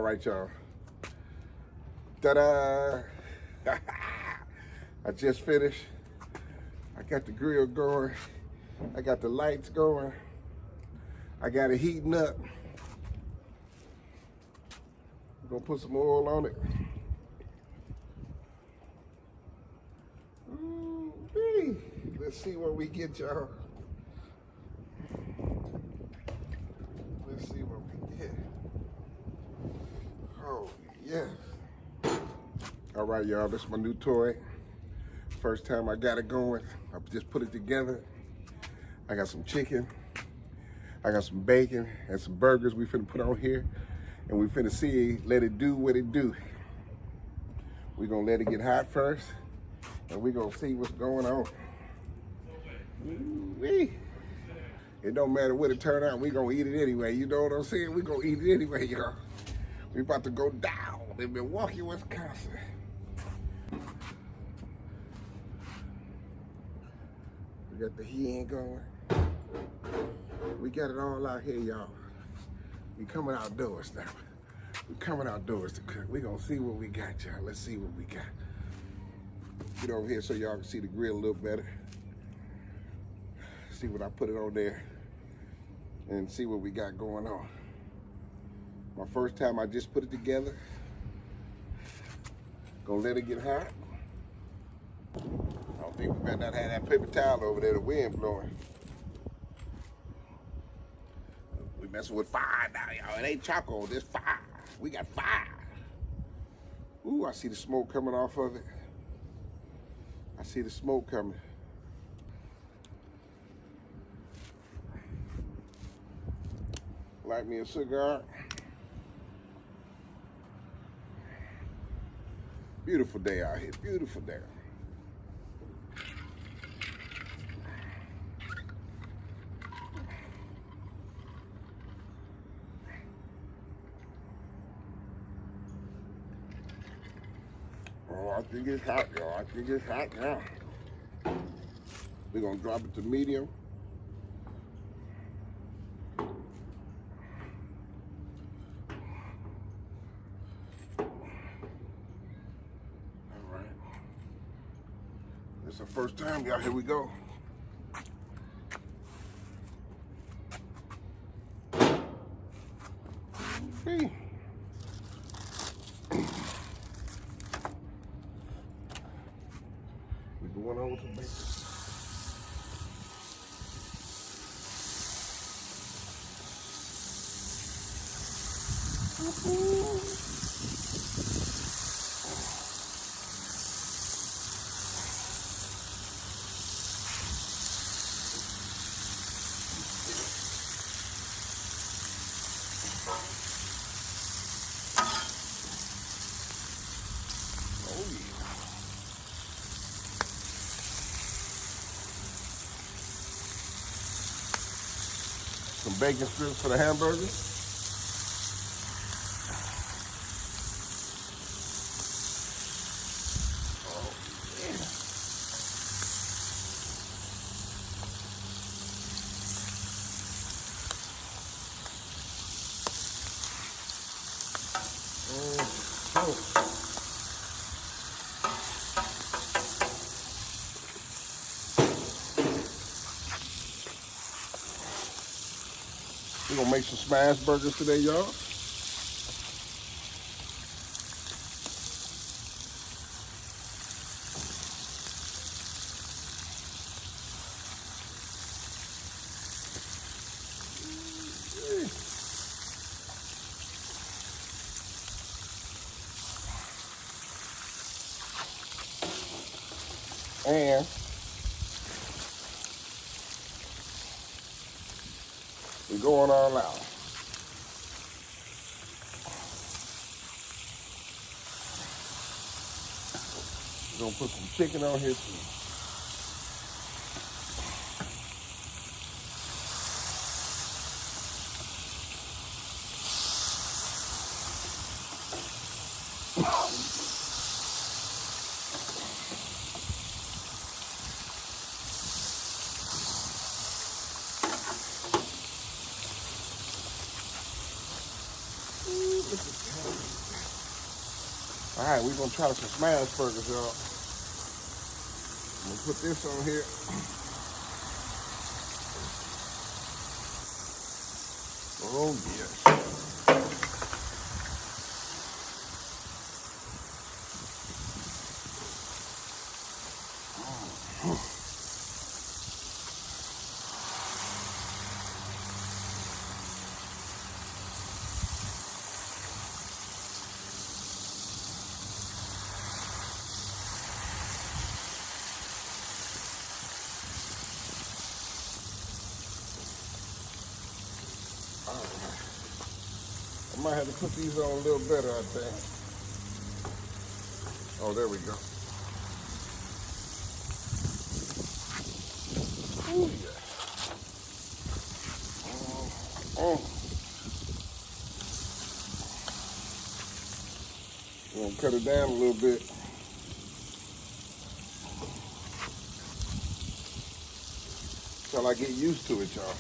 All right, y'all. Ta-da! I just finished. I got the grill going. I got the lights going. I got it heating up. I'm gonna put some oil on it. Ooh-wee. Let's see what we get, y'all. Let's see what we get. Oh, yeah. All right, y'all, this is my new toy. First time I got it going. I just put it together. I got some chicken. I got some bacon and some burgers we finna put on here. And we finna see, let it do what it do. We gonna let it get hot first. And we gonna see what's going on. Ooh-wee. It don't matter what it turn out, we gonna eat it anyway. You know what I'm saying? We gonna eat it anyway, y'all. We about to go down in Milwaukee, Wisconsin. We got the heat going. We got it all out here, y'all. We coming outdoors now. We coming outdoors to cook. We gonna see what we got, y'all. Let's see what we got. Get over here so y'all can see the grill a little better. See what I put it on there and see what we got going on. My first time, I just put it together. Gonna let it get hot. I don't think we better not have that paper towel over there, the wind blowing. We messing with fire now, y'all. It ain't charcoal, this fire. We got fire. Ooh, I see the smoke coming off of it. I see the smoke coming. Light me a cigar. Beautiful day out here, beautiful day. Oh, I think it's hot, y'all. I think it's hot now. We're gonna drop it to medium. It's the first time, y'all. Here we go. Hey. We going on with some bacon. Some bacon strips for the hamburgers. Oh, yeah. Oh. We're gonna make some smash burgers today, y'all. And we're going all out. We're gonna put some chicken on here too. Look at that. All right, we're gonna try some smash burgers, y'all. I'm gonna put this on here. Oh yes. I might have to put these on a little better, I think. Oh, there we go. Ooh, yeah. Oh. I'm gonna cut it down a little bit. Till I get used to it, y'all.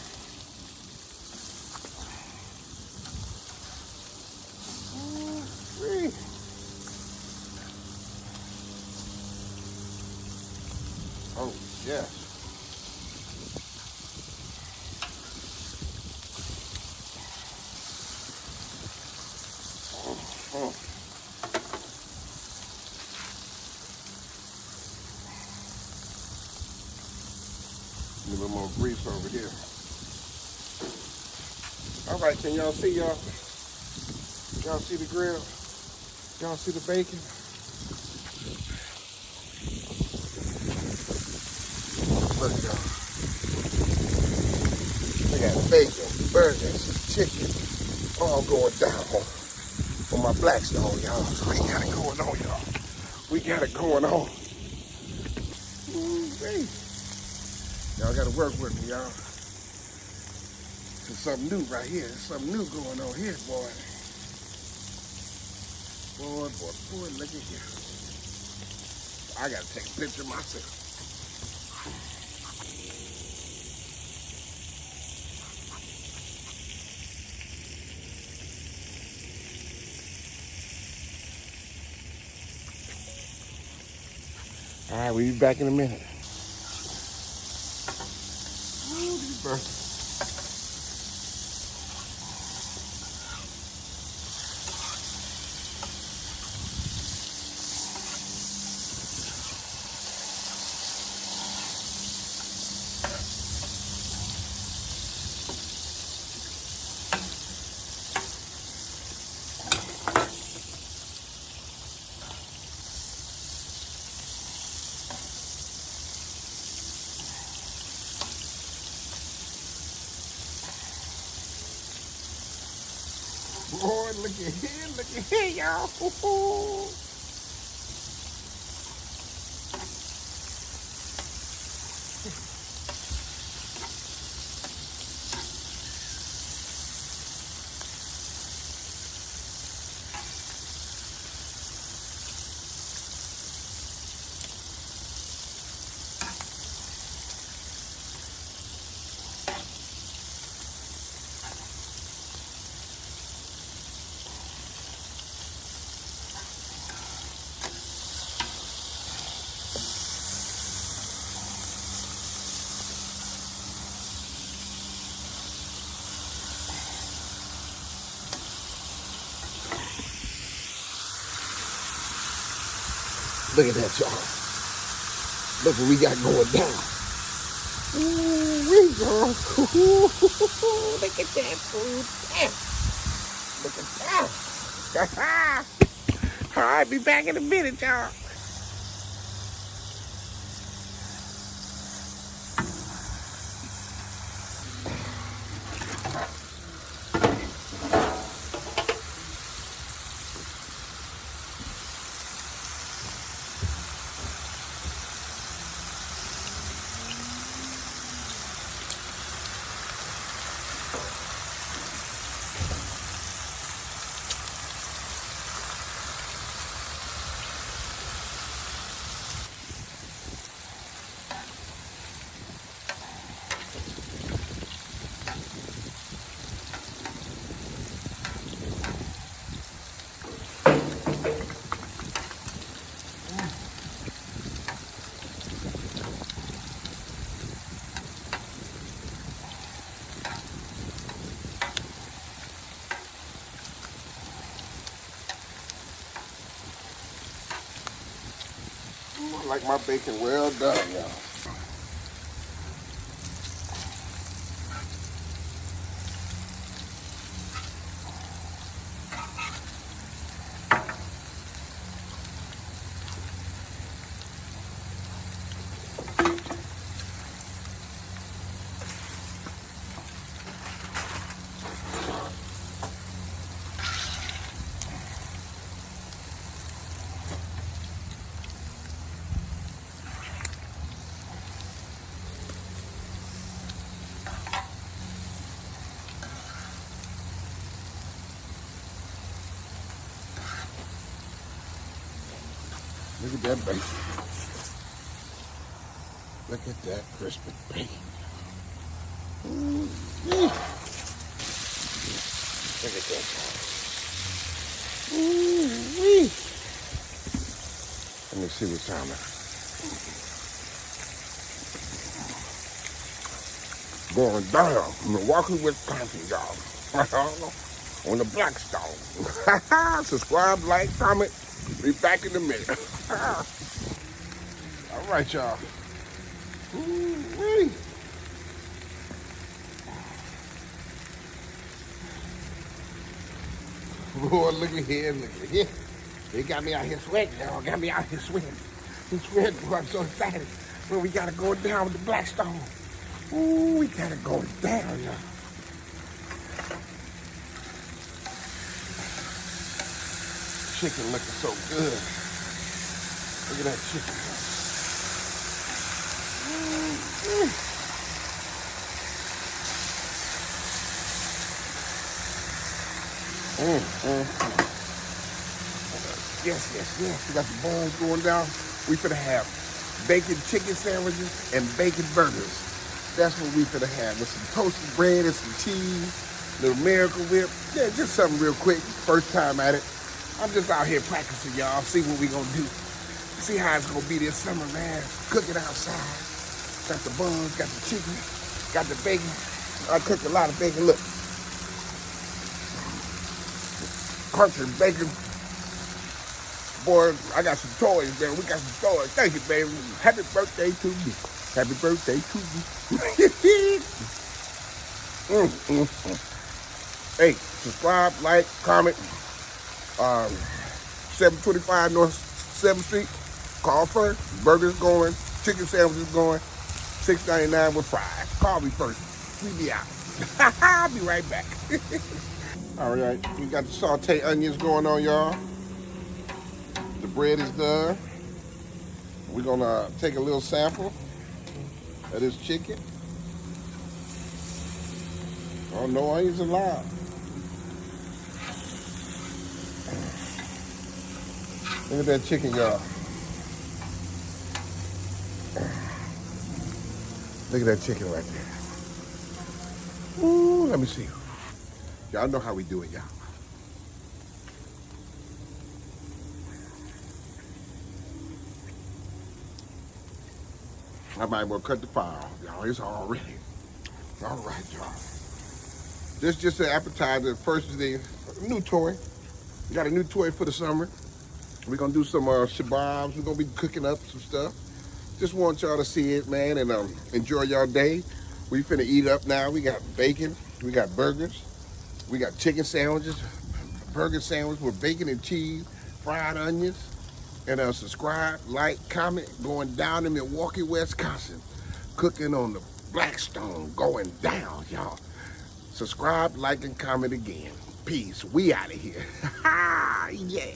Oh, yes. A little more grease over here. All right, can y'all see, y'all? Y'all see the grill? Y'all see the bacon? Look, y'all. We got bacon, burgers, chicken, all going down on my Blackstone, y'all. We got it going on, y'all. We got it going on. Ooh-wee. Y'all got to work with me, y'all. There's something new right here. There's something new going on here, boy. Boy, look at here. I got to take a picture myself. All right, we'll be back in a minute. Ooh, these burgers. Boy, look at here, y'all. Look at that, y'all. Look what we got going down. Ooh, y'all. Look at that food. Look at that. All right, be back in a minute, y'all. like my bacon well done, y'all. Look at that bacon. Look at that crispy bacon. Ooh, yeah. Look at that. Ooh, let me see what's on there. Going down in Milwaukee, Wisconsin, y'all. On the Blackstone. Subscribe, like, comment. Be back in a minute. All right, y'all. Ooh-wee. Boy, look at here, look at here. They got me out here sweating, y'all. Got me out here sweating. I'm sweating, boy. I'm so excited. Well, we gotta go down with the Blackstone. Ooh, we gotta go down, y'all. Chicken looking so good. Look at that chicken. Yes. We got the bones going down. We finna have bacon chicken sandwiches and bacon burgers. That's what we finna have with some toasted bread and some cheese, little Miracle Whip. Yeah, just something real quick. First time at it. I'm just out here practicing, y'all. See what we gonna do. See how it's gonna be this summer, man. Cooking outside. Got the buns, got the chicken, got the bacon. I cooked a lot of bacon. Look. Country bacon. Boy, I got some toys, man. We got some toys. Thank you, baby. Happy birthday to me. Happy birthday to me. Hey, subscribe, like, comment. 725 North 7th Street. Call first. Burgers going. Chicken sandwiches going. $6.99 with fries. Call me first. We be out. I'll be right back. All right. We got the sauteed onions going on, y'all. The bread is done. We're going to take a little sample of this chicken. Oh, no onions allowed. Look at that chicken, y'all. Look at that chicken right there. Ooh, let me see. Y'all know how we do it, y'all. I might well cut the fire off, y'all. It's all ready. All right, y'all. This is just an appetizer. First is the new toy. We got a new toy for the summer. We're gonna do some shababs. We're gonna be cooking up some stuff. Just want y'all to see it, man, and enjoy y'all day. We finna eat up now. We got bacon, we got burgers, we got chicken sandwiches, burger sandwich with bacon and cheese, fried onions, and subscribe, like, comment, going down in Milwaukee, Wisconsin, cooking on the Blackstone, going down, y'all. Subscribe, like, and comment again. Peace. We out of here. Yeah.